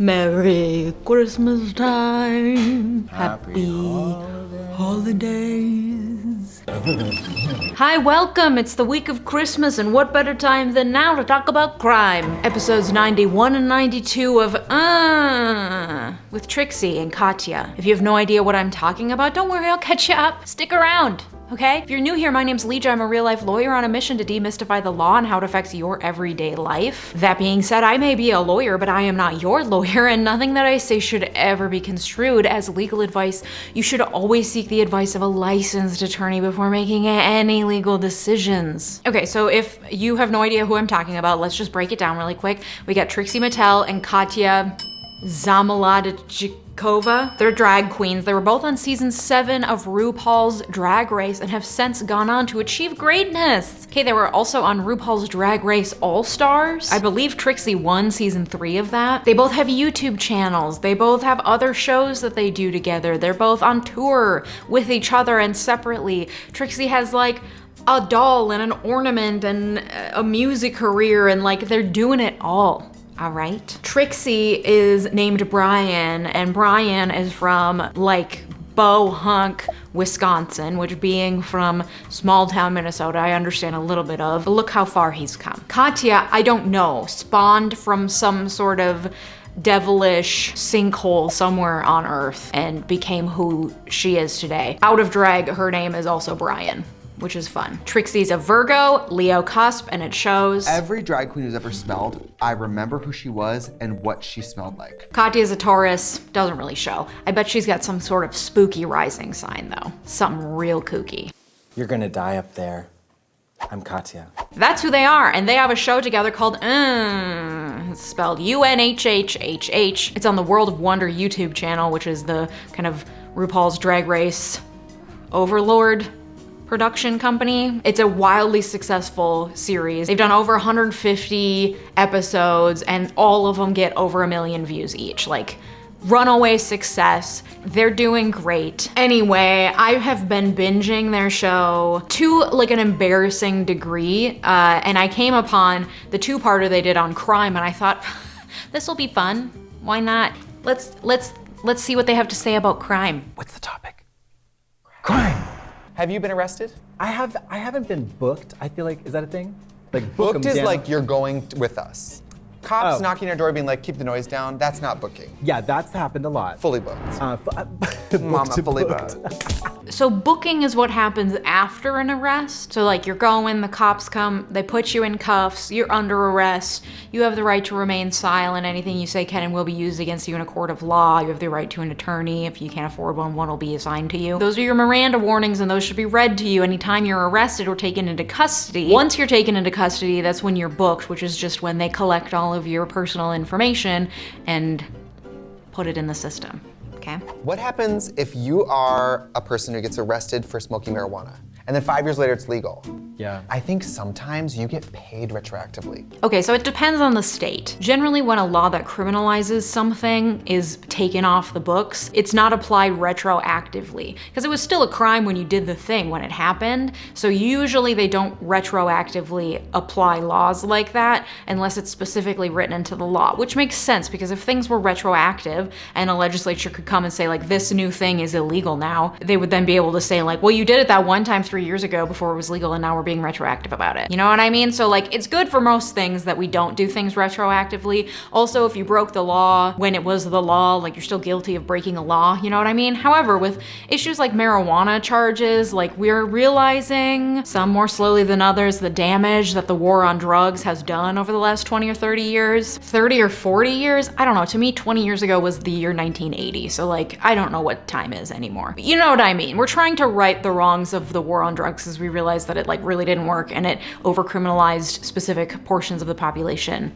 Merry Christmas time. Happy holidays. Hi, welcome. It's the week of Christmas, and what better time than now to talk about crime? Episodes 91 and 92 of with Trixie and Katya. If you have no idea what I'm talking about, don't worry, I'll catch you up. Stick around. Okay? If you're new here, my name's Leeja. I'm a real-life lawyer on a mission to demystify the law and how it affects your everyday life. That being said, I may be a lawyer, but I am not your lawyer, and nothing that I say should ever be construed as legal advice. You should always seek the advice of a licensed attorney before making any legal decisions. Okay, so if you have no idea who I'm talking about, let's just break it down really quick. We got Trixie Mattel and Katya Zomolodchikova. They're drag queens. They were both on season 7 of RuPaul's Drag Race and have since gone on to achieve greatness. Okay, they were also on RuPaul's Drag Race All-Stars. I believe Trixie won season 3 of that. They both have YouTube channels. They both have other shows that they do together. They're both on tour with each other and separately. Trixie has like a doll and an ornament and a music career, and like they're doing it all. All right. Trixie is named Brian, and Brian is from like 𝗪𝗏𝗡𝗡𝗧, Wisconsin, which being from small town Minnesota, I understand a little bit of. But look how far he's come. Katya, I don't know, spawned from some sort of devilish sinkhole somewhere on Earth and became who she is today. Out of drag, her name is also Brian, which is fun. Trixie's a Virgo, Leo cusp, and it shows. Every drag queen who's ever smelled, I remember who she was and what she smelled like. Katya's a Taurus, doesn't really show. I bet she's got some sort of spooky rising sign though. Something real kooky. You're gonna die up there. I'm Katya. That's who they are, and they have a show together called it's spelled UNHhhh. It's on the World of Wonder YouTube channel, which is the kind of RuPaul's Drag Race overlord production company. It's a wildly successful series. They've done over 150 episodes and all of them get over 1 million views each. Like, runaway success. They're doing great. Anyway, I have been binging their show to like an embarrassing degree, and I came upon the 2-parter they did on crime, and I thought, this will be fun. Why not? Let's see what they have to say about crime. What's the topic? Crime. Have you been arrested? I haven't been booked. I feel like, is that a thing? Like Booked is down. like you're going with us. Cops knocking your door being like, keep the noise down, that's not booking. Yeah, that's happened a lot. Fully booked. Mama, fully booked. So booking is what happens after an arrest. So like you're going, the cops come, they put you in cuffs, you're under arrest, you have the right to remain silent, anything you say can and will be used against you in a court of law, you have the right to an attorney, if you can't afford one will be assigned to you. Those are your Miranda warnings and those should be read to you anytime you're arrested or taken into custody. Once you're taken into custody, that's when you're booked, which is just when they collect all of your personal information and put it in the system. Okay. What happens if you are a person who gets arrested for smoking marijuana and then 5 years later it's legal? Yeah. I think sometimes you get paid retroactively. Okay, so it depends on the state. Generally, when a law that criminalizes something is taken off the books, it's not applied retroactively, because it was still a crime when you did the thing, when it happened. So usually they don't retroactively apply laws like that unless it's specifically written into the law, which makes sense because if things were retroactive and a legislature could come and say like, this new thing is illegal now, they would then be able to say like, well, you did it that one time 3 years ago before it was legal and now we're being retroactive about it. You know what I mean? So like, it's good for most things that we don't do things retroactively. Also, if you broke the law when it was the law, like you're still guilty of breaking a law, you know what I mean? However, with issues like marijuana charges, like we're realizing, some more slowly than others, the damage that the war on drugs has done over the last 20 or 30 years. 30 or 40 years? I don't know. To me, 20 years ago was the year 1980. So like, I don't know what time is anymore. You know what I mean? We're trying to right the wrongs of the war on drugs as we realize that it like really didn't work and it over-criminalized specific portions of the population.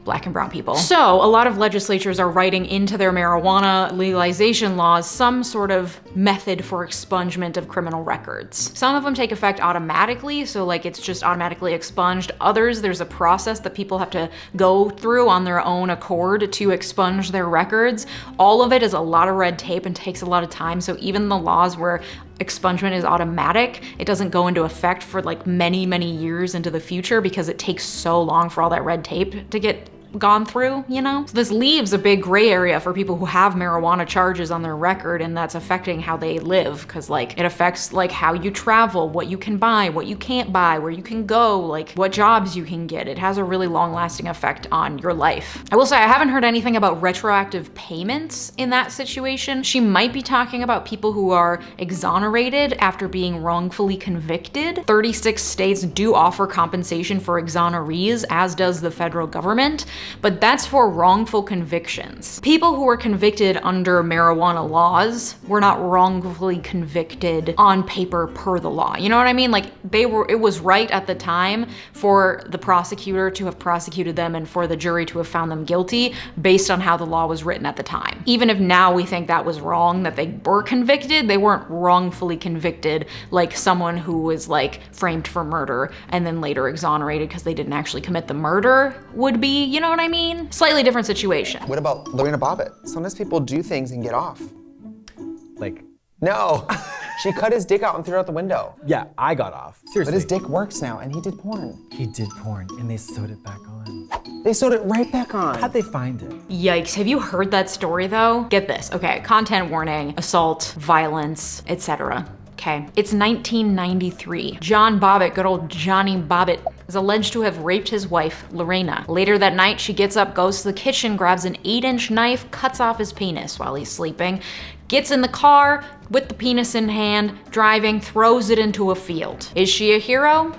Black and brown people. So a lot of legislatures are writing into their marijuana legalization laws some sort of method for expungement of criminal records. Some of them take effect automatically, so like it's just automatically expunged. Others, there's a process that people have to go through on their own accord to expunge their records. All of it is a lot of red tape and takes a lot of time, so even the laws where expungement is automatic, it doesn't go into effect for like many, many years into the future because it takes so long for all that red tape to get gone through, you know? So this leaves a big gray area for people who have marijuana charges on their record, and that's affecting how they live, because like it affects like how you travel, what you can buy, what you can't buy, where you can go, like what jobs you can get. It has a really long-lasting effect on your life. I will say I haven't heard anything about retroactive payments in that situation. She might be talking about people who are exonerated after being wrongfully convicted. 36 states do offer compensation for exonerees, as does the federal government, but that's for wrongful convictions. People who were convicted under marijuana laws were not wrongfully convicted on paper per the law. You know what I mean? Like it was right at the time for the prosecutor to have prosecuted them and for the jury to have found them guilty based on how the law was written at the time. Even if now we think that was wrong, that they were convicted, they weren't wrongfully convicted like someone who was like framed for murder and then later exonerated because they didn't actually commit the murder would be, you know what I mean? Slightly different situation. What about 𝗦𝗨𝗣𝗣𝗢𝗏? Sometimes people do things and get off. Like, No, she cut his dick out and threw it out the window. yeah, I got off. Seriously. But his dick works now, and he did porn. He did porn, and they sewed it back on. They sewed it right back on. How'd they find it? Yikes, have you heard that story though? Get this, okay, content warning, assault, violence, etc. Okay, it's 1993. John Bobbitt, good old Johnny Bobbitt, is alleged to have raped his wife, Lorena. Later that night, she gets up, goes to the kitchen, grabs an 8-inch knife, cuts off his penis while he's sleeping, gets in the car with the penis in hand, driving, throws it into a field. Is she a hero?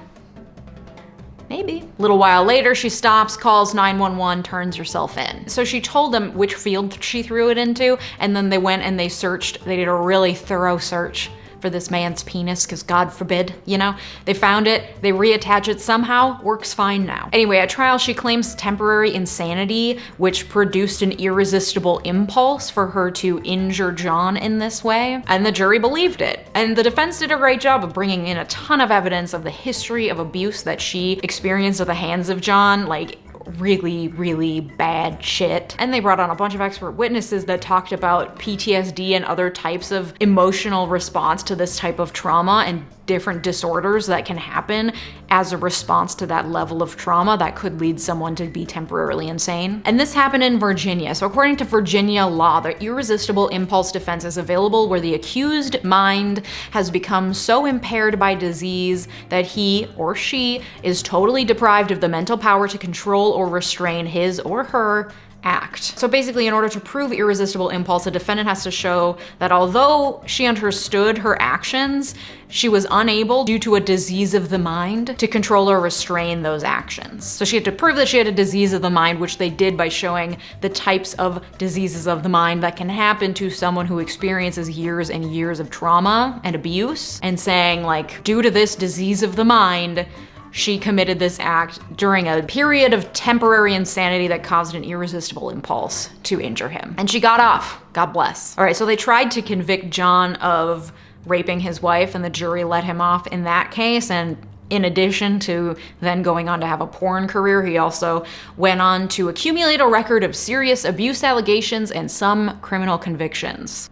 Maybe. A little while later, she stops, calls 911, turns herself in. So she told them which field she threw it into, and then they went and they searched. They did a really thorough search for this man's penis, because God forbid, you know? They found it, they reattach it somehow, works fine now. Anyway, at trial, she claims temporary insanity, which produced an irresistible impulse for her to injure John in this way, and the jury believed it. And the defense did a great job of bringing in a ton of evidence of the history of abuse that she experienced at the hands of John, like really, really bad shit. And they brought on a bunch of expert witnesses that talked about PTSD and other types of emotional response to this type of trauma and different disorders that can happen as a response to that level of trauma that could lead someone to be temporarily insane. And this happened in Virginia. So according to Virginia law, the irresistible impulse defense is available where the accused mind has become so impaired by disease that he or she is totally deprived of the mental power to control or restrain his or her act. So basically, in order to prove irresistible impulse, a defendant has to show that although she understood her actions, she was unable, due to a disease of the mind, to control or restrain those actions. So she had to prove that she had a disease of the mind, which they did by showing the types of diseases of the mind that can happen to someone who experiences years and years of trauma and abuse, and saying like, due to this disease of the mind, she committed this act during a period of temporary insanity that caused an irresistible impulse to injure him. And she got off, God bless. All right, so they tried to convict John of raping his wife, and the jury let him off in that case. And in addition to then going on to have a porn career, he also went on to accumulate a record of serious abuse allegations and some criminal convictions.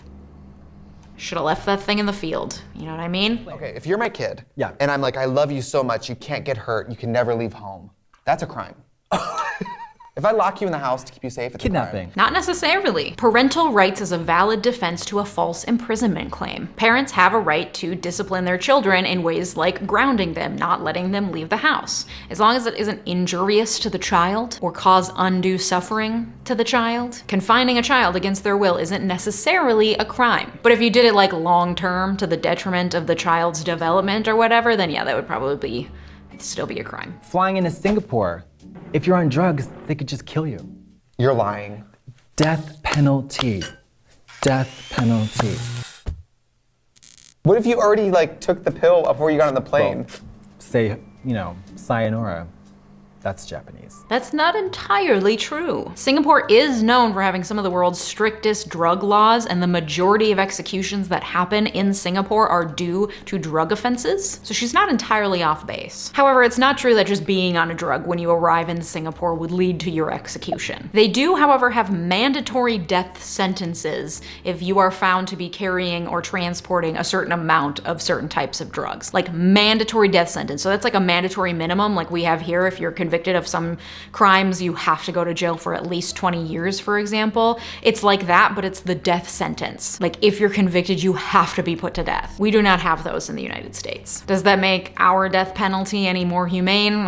Should have left that thing in the field, you know what I mean? Okay, if you're my kid, Yeah. and I'm like, I love you so much, you can't get hurt, you can never leave home, that's a crime. If I lock you in the house to keep you safe, it's a Kidnapping. crime. Not necessarily. Parental rights is a valid defense to a false imprisonment claim. Parents have a right to discipline their children in ways like grounding them, not letting them leave the house. As long as it isn't injurious to the child or cause undue suffering to the child. Confining a child against their will isn't necessarily a crime. But if you did it like long term to the detriment of the child's development or whatever, then yeah, that would probably still be a crime. Flying into Singapore, if you're on drugs, they could just kill you. You're lying. Death penalty. Death penalty. What if you already like took the pill before you got on the plane? Well, say, you know, sayonara. That's Japanese. That's not entirely true. Singapore is known for having some of the world's strictest drug laws, and the majority of executions that happen in Singapore are due to drug offenses, so she's not entirely off base. However, it's not true that just being on a drug when you arrive in Singapore would lead to your execution. They do, however, have mandatory death sentences if you are found to be carrying or transporting a certain amount of certain types of drugs. Like mandatory death sentence. So that's like a mandatory minimum like we have here if you're convicted convicted of some crimes, you have to go to jail for at least 20 years, for example. It's like that, but it's the death sentence. Like, if you're convicted, you have to be put to death. We do not have those in the United States. Does that make our death penalty any more humane?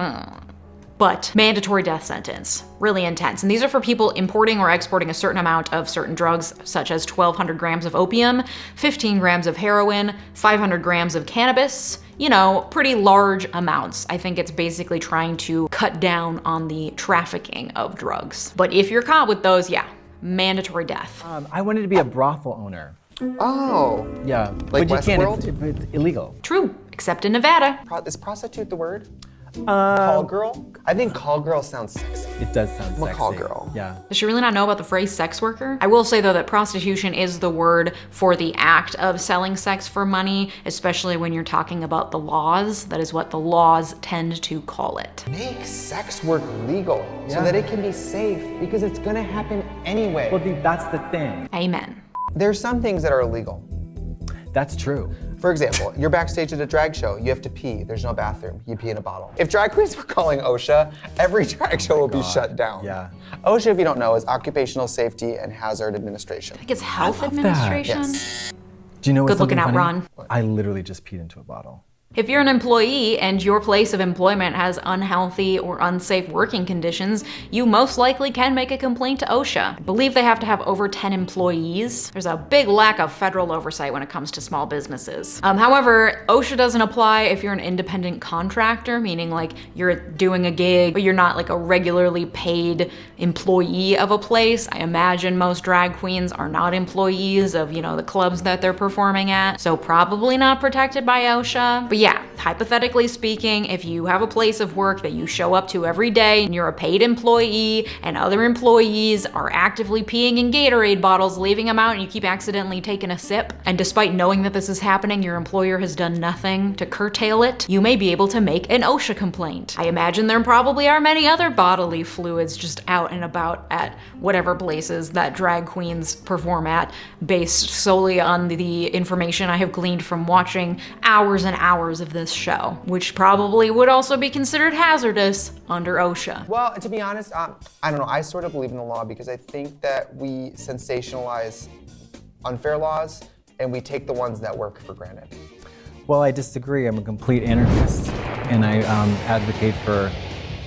But mandatory death sentence, really intense. And these are for people importing or exporting a certain amount of certain drugs, such as 1,200 grams of opium, 15 grams of heroin, 500 grams of cannabis, you know, pretty large amounts. I think it's basically trying to cut down on the trafficking of drugs. But if you're caught with those, yeah, mandatory death. I wanted to be a brothel owner. Oh. Yeah, Like but you can't, Westworld? it's illegal. True, except in Nevada. Is prostitute the word? Call girl? I think call girl sounds sexy. It does sound I'm a sexy. call girl. Yeah. Does she really not know about the phrase sex worker? I will say though that prostitution is the word for the act of selling sex for money, especially when you're talking about the laws. That is what the laws tend to call it. Make sex work legal so Yeah. that it can be safe, because it's gonna happen anyway. Well, that's the thing. Amen. There's some things that are illegal. That's true. For example, you're backstage at a drag show, you have to pee, there's no bathroom, you pee in a bottle. If drag queens were calling OSHA, every drag show will be shut down. Yeah. OSHA, if you don't know, is Occupational Safety and Hazard Administration. I think it's health love that. administration. Yes. Do you know what's Good looking something out, funny? Ron. I literally just peed into a bottle. If you're an employee and your place of employment has unhealthy or unsafe working conditions, you most likely can make a complaint to OSHA. I believe they have to have over 10 employees. There's a big lack of federal oversight when it comes to small businesses. However, OSHA doesn't apply if you're an independent contractor, meaning like you're doing a gig, but you're not like a regularly paid employee of a place. I imagine most drag queens are not employees of, you know, the clubs that they're performing at, so probably not protected by OSHA. But yeah, hypothetically speaking, if you have a place of work that you show up to every day and you're a paid employee and other employees are actively peeing in Gatorade bottles, leaving them out, and you keep accidentally taking a sip, and despite knowing that this is happening, your employer has done nothing to curtail it, you may be able to make an OSHA complaint. I imagine there probably are many other bodily fluids just out and about at whatever places that drag queens perform at, based solely on the information I have gleaned from watching hours and hours of this show, which probably would also be considered hazardous under OSHA. Well, to be honest, I don't know, I sort of believe in the law because I think that we sensationalize unfair laws and we take the ones that work for granted. Well, I disagree. I'm a complete anarchist, and I advocate for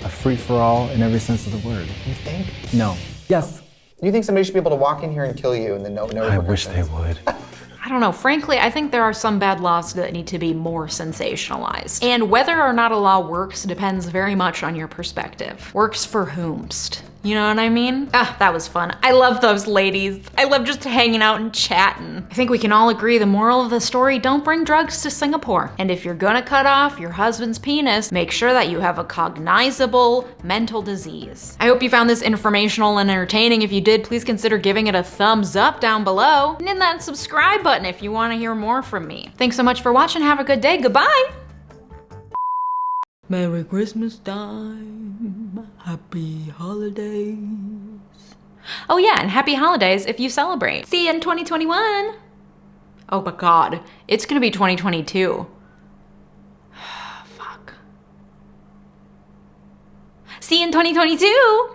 a free-for-all in every sense of the word. You think? No. Yes. You think somebody should be able to walk in here and kill you and then no I wish they repercussions? would. I don't know, frankly, I think there are some bad laws that need to be more sensationalized. And whether or not a law works depends very much on your perspective. Works for whomst. You know what I mean? Ah, that was fun. I love those ladies. I love just hanging out and chatting. I think we can all agree the moral of the story, don't bring drugs to Singapore. And if you're gonna cut off your husband's penis, make sure that you have a cognizable mental disease. I hope you found this informational and entertaining. If you did, please consider giving it a thumbs up down below. And hit that subscribe button if you wanna hear more from me. Thanks so much for watching. Have a good day. Goodbye. Merry Christmas time, happy holidays. Oh yeah, and happy holidays if you celebrate. See you in 2021. Oh my God, it's gonna be 2022. Fuck. See you in 2022.